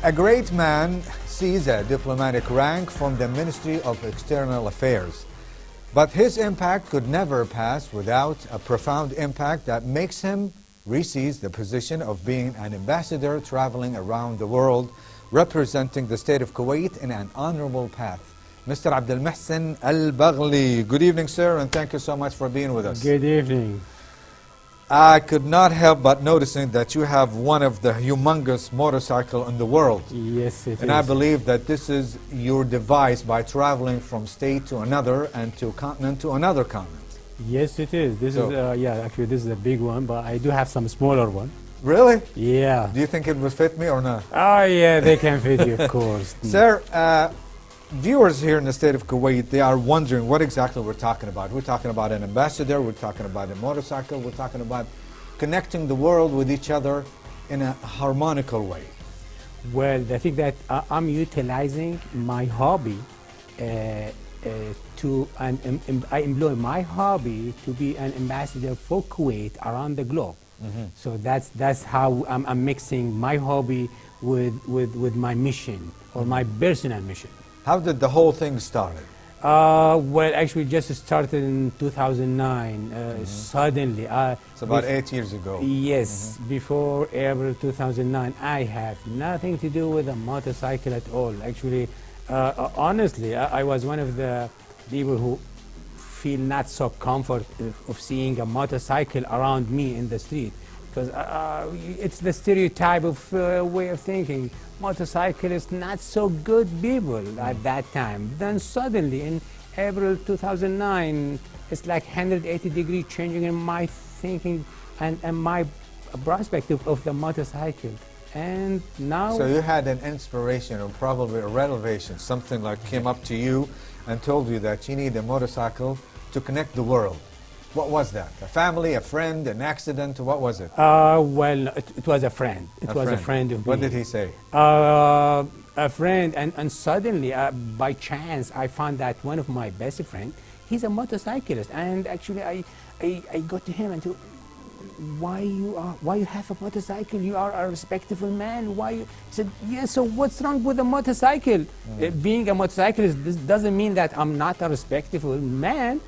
A great man sees a diplomatic rank from the Ministry of External Affairs. But his impact could never pass without a profound impact that makes him reseize the position of being an ambassador traveling around the world, representing the state of Kuwait in an honorable path. Mr. Abdul Muhsin Albaghli. Good evening, sir, and thank you so much for being with us. Good evening. I could not help but noticing that you have one of the humongous motorcycle in the world. Yes, it is. And I believe that this is your device by traveling from state to another and to continent to another continent. Yes, it is. This is, yeah, actually this is a big one, but I do have some smaller one. Really? Yeah. Do you think it would fit me or not? Oh, yeah, they can fit you, of course. Sir, viewers here in the state of Kuwait, they are wondering what exactly we're talking about. We're talking about an ambassador, we're talking about a motorcycle, we're talking about connecting the world with each other in a harmonical way. Well, I think that I'm utilizing my hobby I employ my hobby to be an ambassador for Kuwait around the globe. So that's how I'm mixing my hobby with my mission or my personal mission. How did the whole thing start? Well, actually, just started in 2009. Suddenly, it's about 8 years ago. Yes, before April 2009, I had nothing to do with a motorcycle at all. Actually, honestly, I was one of the people who feel not so comfort of seeing a motorcycle around me in the street, because it's the stereotype of way of thinking. Motorcyclists not so good people at that time. Then suddenly in April 2009, it's like 180-degree changing in my thinking and my perspective of the motorcycle. And now... So you had an inspiration or probably a revelation, something like came up to you and told you that you need a motorcycle to connect the world. What was that? A family, a friend, an accident? What was it? Well, it was a friend. It was a friend of mine. What did he say? A friend, and suddenly, by chance, I found that one of my best friends, he's a motorcyclist, and actually, I got to him and told, why you have a motorcycle? You are a respectable man. Why? He said, yeah. So what's wrong with a motorcycle? Being a motorcyclist, this doesn't mean that I'm not a respectable man.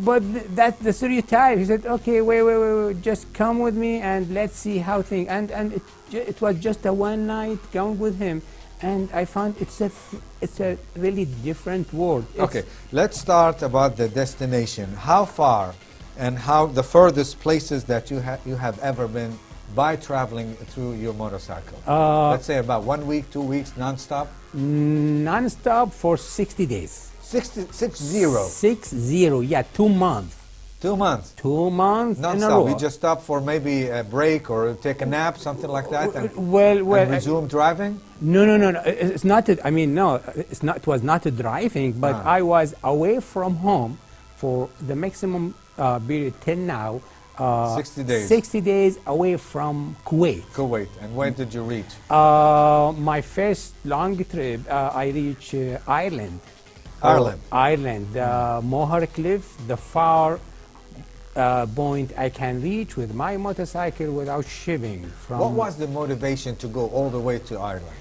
But that's the stereotype. He said, okay, wait, just come with me and let's see how things. And it was just a one night going with him, and I found it's a really different world. Okay, let's start about the destination. How far and how the furthest places that you have ever been by traveling through your motorcycle? Let's say about 1 week, 2 weeks, non-stop? Non-stop for 60 days. 60? 60, yeah, 2 months. 2 months? 2 months non-stop. in a row. You just stop for maybe a break or take a nap, something like that, and, and resume driving? No. It's not. I mean, no. It's not. It was not a driving, but I was away from home for the maximum period till now. 60 days. 60 days away from Kuwait. Kuwait. And when did you reach? My first long trip, I reached Ireland. Ireland, Moher Cliff, the far point I can reach with my motorcycle without shipping. What was the motivation to go all the way to Ireland?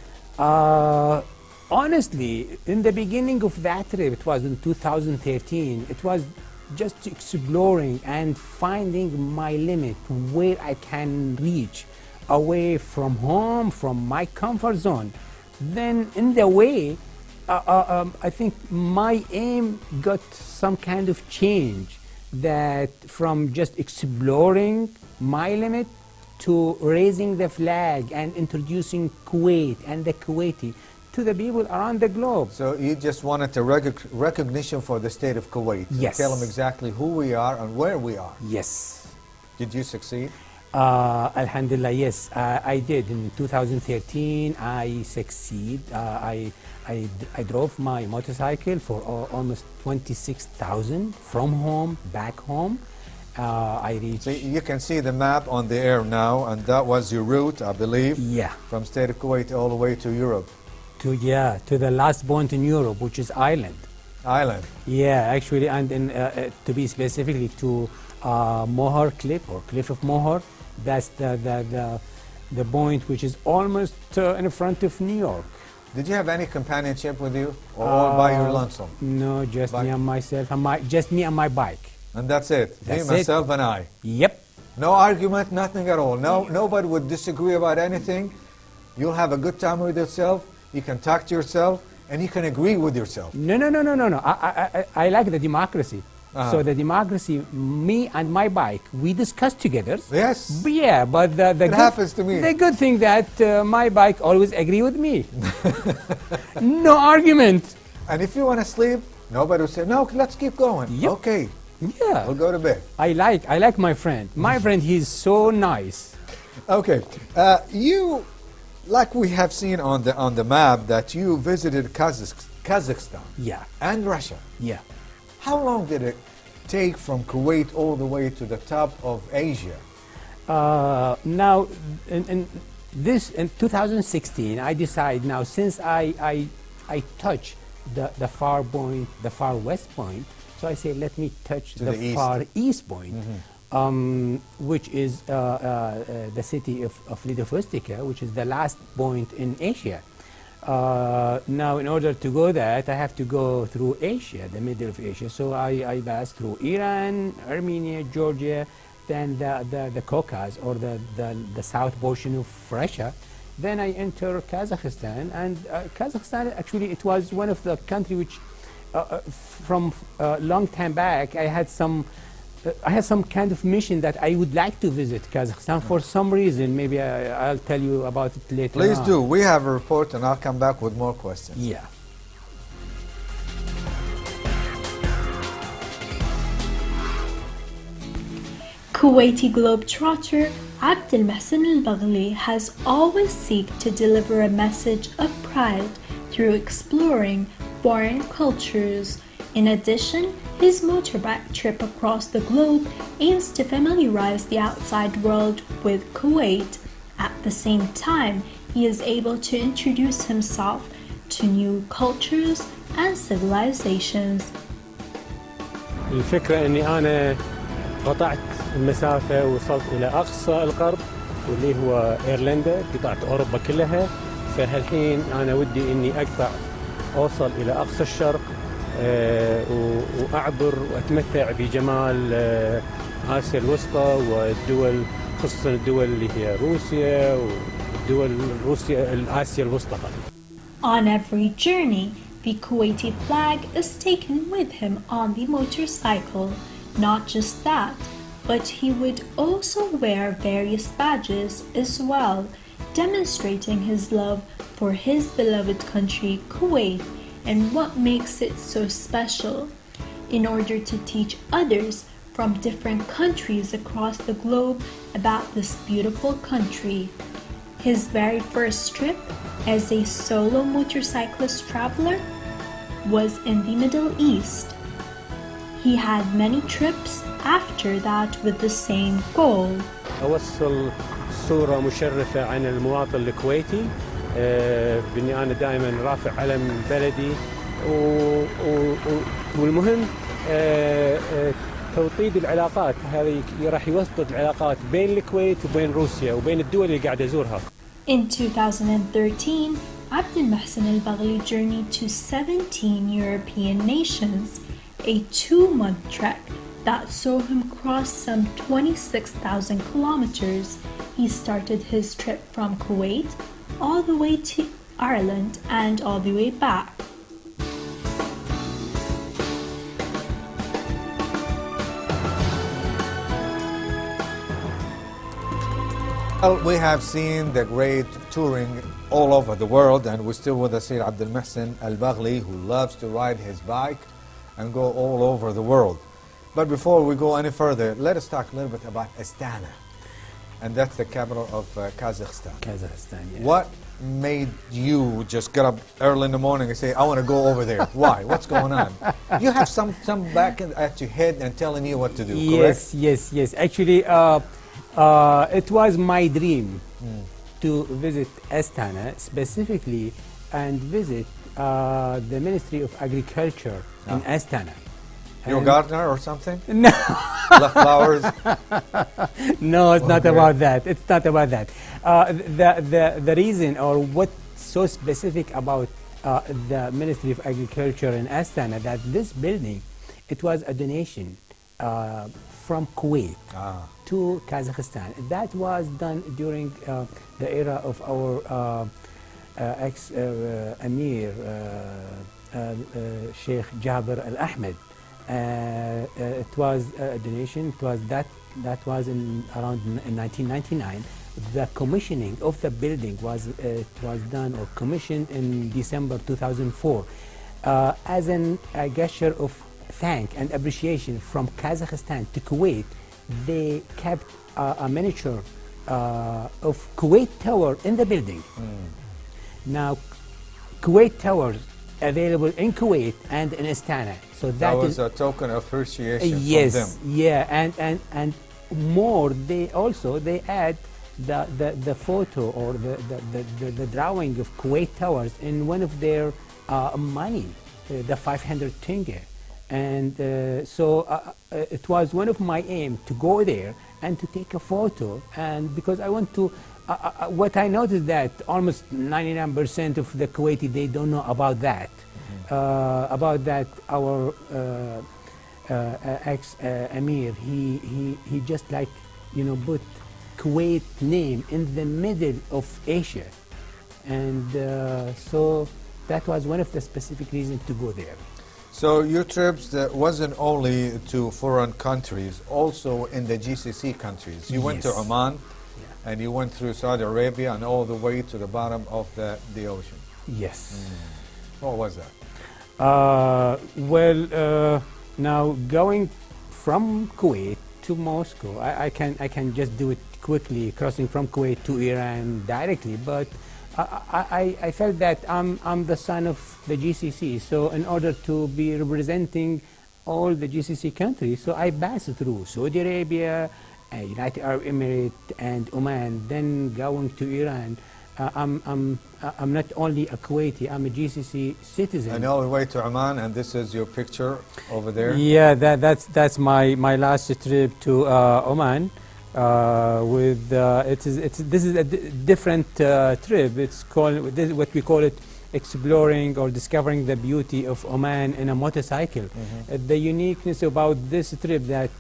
Honestly, in the beginning of that trip, it was in 2013, it was just exploring and finding my limit, where I can reach, away from home, from my comfort zone. Then in the way, I think my aim got some kind of change, that from just exploring my limit to raising the flag and introducing Kuwait and the Kuwaiti to the people around the globe. So you just wanted a recognition for the state of Kuwait. Yes. Tell them exactly who we are and where we are. Yes. Did you succeed? Alhamdulillah, yes, I did. In 2013, I succeed. I drove my motorcycle for almost 26,000 from home, back home. I reached... So you can see the map on the air now, and that was your route, I believe. Yeah. From state of Kuwait all the way to Europe. To the last point in Europe, which is Ireland. Ireland. Yeah, actually, and to be specifically to Moher Cliff, or Cliff of Moher. That's the point which is almost in front of New York. Did you have any companionship with you, or all by your lonesome? No, just Bike? me and myself, and just me and my bike. And that's it. That's me, myself, and I. Yep. No argument, nothing at all. No, nobody would disagree about anything. You'll have a good time with yourself. You can talk to yourself, and you can agree with yourself. No. I like the democracy. So the democracy, me and my bike, we discuss together. Yes. Yeah, but the It happens to me. The good thing that my bike always agree with me. No argument. And if you want to sleep, nobody will say, no, let's keep going. Yep. Okay, Yeah. we'll go to bed. I like my friend. My friend, he's so nice. Okay, you, like we have seen on the map, that you visited Kazakhstan Yeah. and Russia. Yeah. How long did it take from Kuwait all the way to the top of Asia? Now, in 2016, I decide now, since I touch the far point, the far west point, so I say let me touch To the the east. far east point, which is the city of Vladivostok, which is the last point in Asia. Now, in order to go that, I have to go through Asia, the middle of Asia. So I pass through Iran, Armenia, Georgia, then the Caucasus, or the south portion of Russia. Then I enter Kazakhstan, and Kazakhstan, actually, it was one of the country which, from a long time back, I had some kind of mission that I would like to visit Kazakhstan for some reason. Maybe I'll tell you about it later. Please on. do. We have a report, and I'll come back with more questions. Yeah. Kuwaiti globetrotter Abdelmahsen Albaghli has always sought to deliver a message of pride through exploring foreign cultures. In addition, his motorbike trip across the globe aims to familiarize the outside world with Kuwait. At the same time, he is able to introduce himself to new cultures and civilizations. الفكرة أني أنا قطعت المسافة ووصلت إلى أقصى الغرب واللي هو إيرلندا، قطعت أوروبا كلها. فهالحين أنا ودي أني أقطع أوصل إلى أقصى الشرق، وأعبر وأتمتع بجمال آسيا الوسطى والدول، خصوصا الدول اللي هي روسيا ودول آسيا الوسطى. On every journey, the Kuwaiti flag is taken with him on the motorcycle. Not just that, but he would also wear various badges as well, demonstrating his love for his beloved country, Kuwait, and what makes it so special, in order to teach others from different countries across the globe about this beautiful country. His very first trip as a solo motorcyclist traveler was in the Middle East. He had many trips after that with the same goal. أوصل صورة مشرفة عن المواطن الكويتي، بإني أنا دائما رافع علم بلدي، والمهم توطيد العلاقات. هذه راح يوطد العلاقات بين الكويت وبين روسيا وبين الدول اللي قاعد أزورها. In 2013, Abdelmahsen Albaghli journeyed to 17 European nations, a 2-month trek that saw him cross some 26,000 kilometers. He started his trip from Kuwait all the way to Ireland and all the way back. Well, we have seen the great touring all over the world, and we're still with us here, Abdelmahsen Albaghli, who loves to ride his bike and go all over the world. But before we go any further, let us talk a little bit about Astana, and that's the capital of Kazakhstan. Kazakhstan, yeah. What made you just get up early in the morning and say, I want to go over there? Why? What's going on? You have some back at your head and telling you what to do, correct? Yes. Actually, it was my dream to visit Astana specifically and visit the Ministry of Agriculture in Astana. You're a gardener or something? No. Love flowers? No, it's not Okay. about that. It's not about that. The reason, or what's so specific about the Ministry of Agriculture in Astana, that this building, it was a donation from Kuwait to Kazakhstan. That was done during the era of our ex-Amir, Sheikh Jabir Al-Ahmed. It was a donation. That was in around 1999. The commissioning of the building was done or commissioned in December 2004 as a gesture of thank and appreciation from Kazakhstan to Kuwait. They kept a miniature of Kuwait Tower in the building. Now, Kuwait Towers available in Kuwait and in Astana. So That was is a token of appreciation yes, from them. yeah, and more. They add the photo or the drawing of Kuwait Towers in one of their money, the 500 tenge. And so it was one of my aim to go there and to take a photo, and because I want to what I noticed that almost 99% of the Kuwaiti, they don't know about that. About that, our ex-Amir, he just like, put Kuwait name in the middle of Asia. And so that was one of the specific reasons to go there. So your trips wasn't only to foreign countries, also in the GCC countries. You went to Yes. Oman, and you went through Saudi Arabia and all the way to the bottom of the ocean. Yes. What was that? Now going from Kuwait to Moscow, I can just do it quickly, crossing from Kuwait to Iran directly. But I felt that I'm the son of the GCC, so in order to be representing all the GCC countries, so I passed through Saudi Arabia, United Arab Emirates, and Oman. Then going to Iran. I'm not only a Kuwaiti, I'm a GCC citizen. And all the way to Oman, and this is your picture over there? Yeah, that's my last trip to Oman. This is a different trip. It's called what we call it, exploring or discovering the beauty of Oman in a motorcycle. The uniqueness about this trip that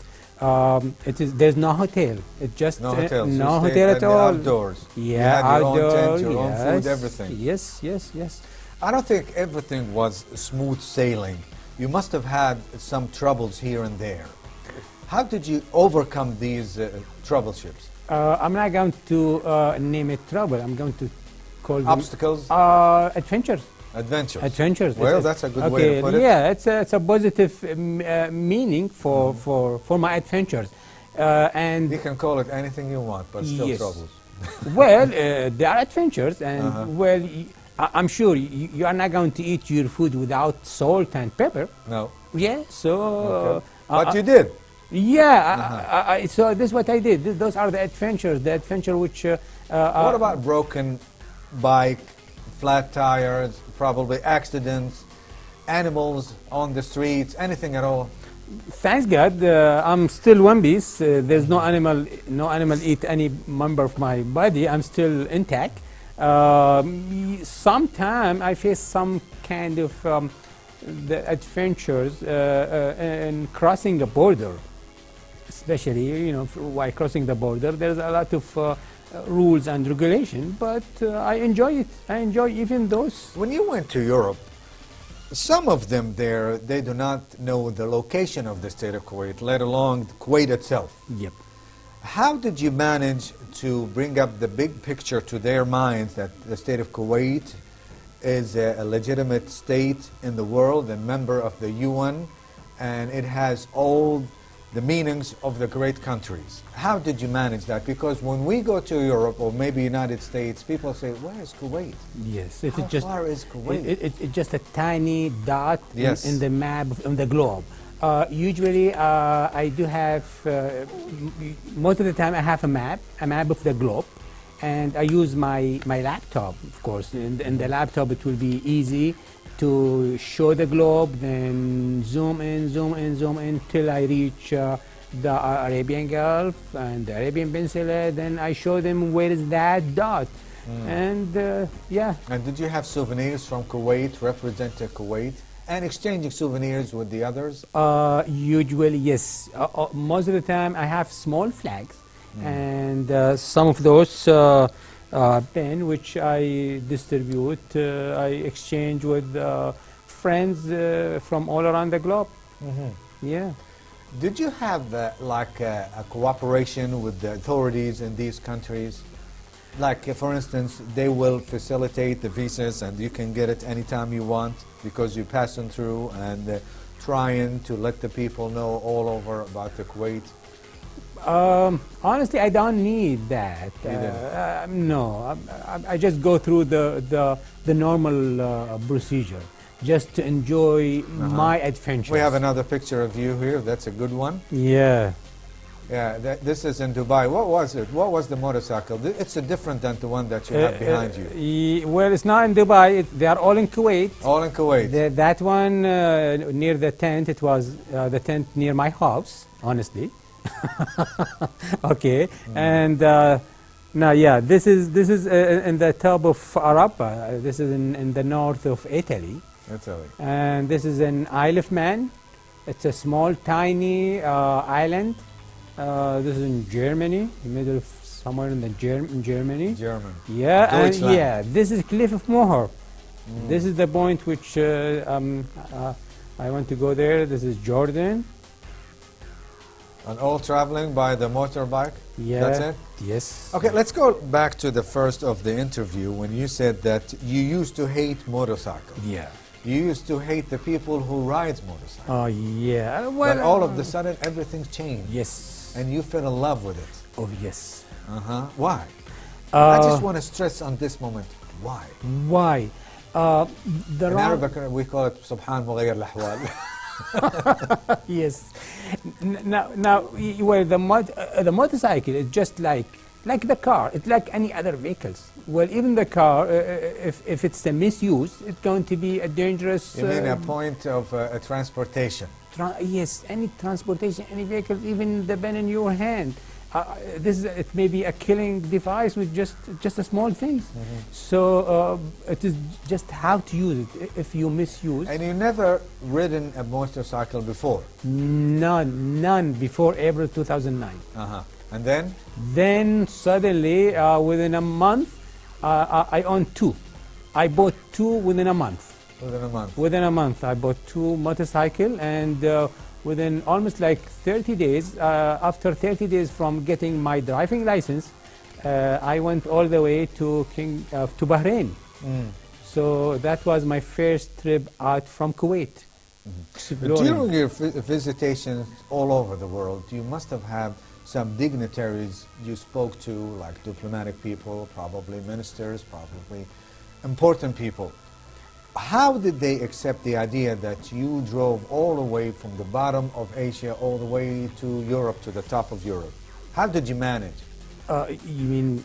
there's no hotel. It's just No hotel. So no you stayed hotel in at the all. outdoors. Yeah, You had your own tent, outdoor, your own food, everything. Yes. I don't think everything was smooth sailing. You must have had some troubles here and there. How did you overcome these troubleships? I'm not going to name it trouble. I'm going to call them Obstacles? adventures. Adventures. Well, that's a good way to put it. Yeah, it's a positive meaning for my adventures. And You can call it anything you want, but still Yes. troubles. well, they are adventures, and I'm sure you are not going to eat your food without salt and pepper. No. Yeah, so. Okay. But you did. Yeah, so this is what I did. Those are the adventures. The adventure which. What about broken bike, flat tires, probably accidents, animals on the streets, anything at all? Thanks God, I'm still one piece. There's no animal eat any member of my body. I'm still intact. Sometime I face some kind of the adventures in crossing a border, especially while crossing the border. There's a lot of rules and regulation, but I enjoy it. I enjoy even those. When you went to Europe, some of them there, they do not know the location of the state of Kuwait, let alone Kuwait itself. Yep. How did you manage to bring up the big picture to their minds that the state of Kuwait is a legitimate state in the world, a member of the UN, and it has all the meanings of the great countries? How did you manage that? Because when we go to Europe or maybe United States, people say, where is Kuwait? Yes. How far is Kuwait? It's just a tiny dot Yes. in the map, on the globe. Usually, I do have, most of the time I have a map of the globe, and I use my laptop, of course. In the laptop, it will be easy to show the globe, then zoom in, zoom in, zoom in till I reach the Arabian Gulf and the Arabian Peninsula. Then I show them where is that dot. And yeah. And did you have souvenirs from Kuwait, representing Kuwait, and exchanging souvenirs with the others? Usually, yes. Most of the time, I have small flags, and some of those pen which I distribute, I exchange with friends from all around the globe. Yeah. Did you have like a cooperation with the authorities in these countries? Like, for instance, they will facilitate the visas and you can get it anytime you want because you're passing through, and trying to let the people know all over about the Kuwait? Honestly, I don't need that. No, I just go through the normal procedure just to enjoy my adventures. We have another picture of you here. That's a good one. Yeah. Yeah, this is in Dubai. What was it? What was the motorcycle? It's different than the one that you have behind you. Well, it's not in Dubai. They are all in Kuwait. All in Kuwait. That one near the tent, it was the tent near my house, honestly. Okay. And now, yeah, this is in the top of Arapa. This is in the north of Italy. Italy. And this is an Isle of Man. It's a small, tiny island. This is in Germany, middle of somewhere in the Germany. German. Yeah, and Deutschland. yeah, this is Cliff of Moher. This is the point which I want to go there. This is Jordan. And all traveling by the motorbike? Yeah. That's it? Yes. Okay, let's go back to the first of the interview when you said that you used to hate motorcycles. Yeah. You used to hate the people who ride motorcycles. Oh, yeah. Well, But all of a sudden, everything's changed. yes. And you fell in love with it. Oh, yes. Why? I just want to stress on this moment. Why? Why? In Arabic, we call it Subhan Mughayr Lahwal. Yes. Now, well, the motorcycle is just like the car. It's like any other vehicles. Well, even the car, if it's a misuse, it's going to be a dangerous. You mean a point of transportation? Yes, any transportation, any vehicle, even the pen in your hand. It may be a killing device with just a small thing. So it is just how to use it. If you misuse. And you never ridden a motorcycle before? None before April 2009. And then? Then suddenly, within a month, I owned two. I bought two within a month. Within a month? Within a month, I bought two motorcycles, and within almost like 30 days, after 30 days from getting my driving license, I went all the way to Bahrain. So that was my first trip out from Kuwait. During your visitations all over the world, you must have had some dignitaries you spoke to, like diplomatic people, probably ministers, probably important people. How did they accept the idea that you drove all the way from the bottom of Asia all the way to Europe, to the top of Europe? How did you manage? You mean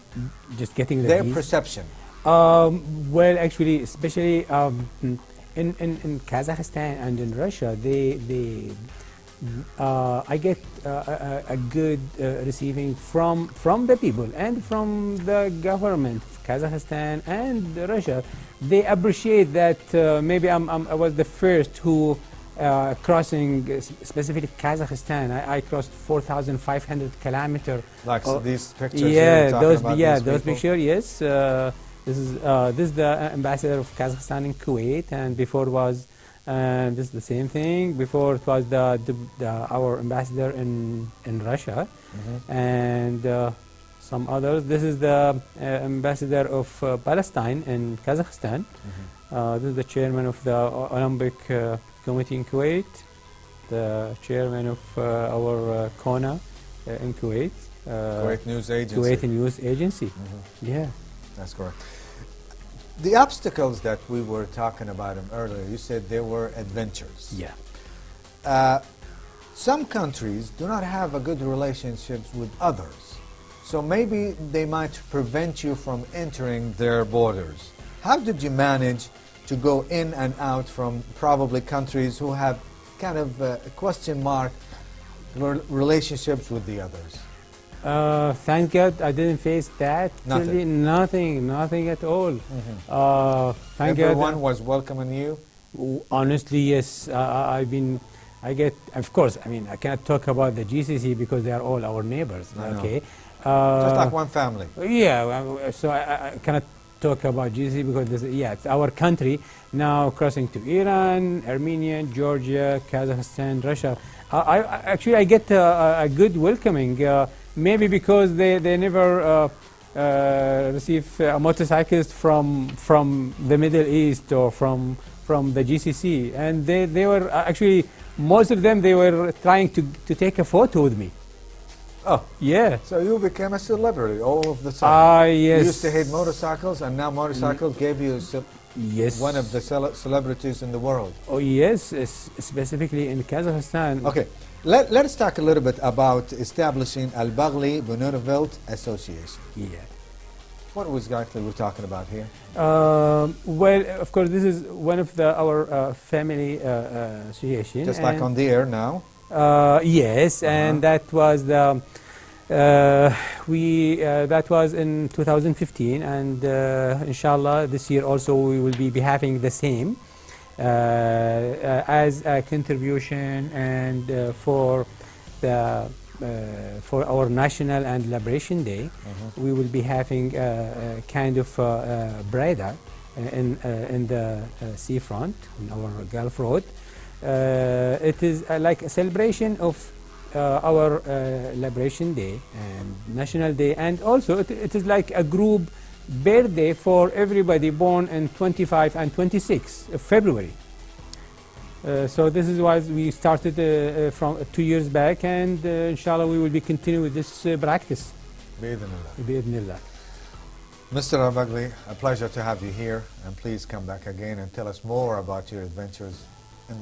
just getting the Their visa? perception. Well, actually, especially in Kazakhstan and in Russia, I get a good receiving from the people and from the government of Kazakhstan and Russia. They appreciate that maybe I was the first who crossing specifically Kazakhstan. I crossed 4,500 kilometers. Like these pictures. Yeah, those people? pictures. Yes, this is the ambassador of Kazakhstan in Kuwait, and before was. And this is the same thing. Before it was our ambassador in Russia, and some others. This is the ambassador of Palestine in Kazakhstan. This is the chairman of the Olympic Committee in Kuwait, the chairman of our KONA in Kuwait. Kuwait News Agency. Kuwait News Agency. Yeah. That's correct. The obstacles that we were talking about them earlier, you said they were adventures. Yeah. Some countries do not have a good relationships with others. So maybe they might prevent you from entering their borders. How did you manage to go in and out from probably countries who have kind of question mark relationships with the others? Thank God I didn't face that. Nothing. Really, nothing at all. Thank Everyone God. was welcoming you? Honestly, yes. I get, of course, I mean, I cannot talk about the GCC because they are all our neighbors, I know. okay? Just like one family. Yeah, so I cannot talk about GCC because it's our country now crossing to Iran, Armenia, Georgia, Kazakhstan, Russia. I get a good welcoming, maybe because they never receive a motorcyclist from the Middle East or from the GCC, and they were actually, most of them, they were trying to take a photo with me. Oh, yeah. so you became a celebrity all of the sudden. Yes. You used to hate motorcycles, and now motorcycles gave you Yes. one of the celebrities in the world. Oh yes, specifically in Kazakhstan. Okay, let's talk a little bit about establishing Albaghli Bonneville Association. Yeah. What exactly we're talking about here? Well, of course, this is one of our family association. Just like on the air now. Yes, and that was the that was in 2015, and inshallah this year also we will be having the same as a contribution and for our National and Liberation Day. We will be having a kind of breda in the seafront in our Gulf Road. It is like a celebration of our Liberation Day and National Day, and also it is like a group birthday for everybody born in 25 and 26 of February. So this is why we started from 2 years back, and inshallah we will be continuing with this practice. Bi-idhnillah. Mr. Albaghli, a pleasure to have you here, and please come back again and tell us more about your adventures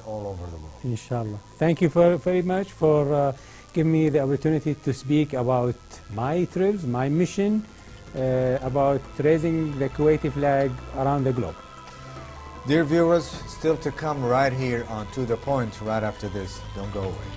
all over the world. Inshallah. Thank you very much for giving me the opportunity to speak about my trips, my mission, about raising the Kuwaiti flag around the globe. Dear viewers, still to come right here on To The Point right after this. Don't go away.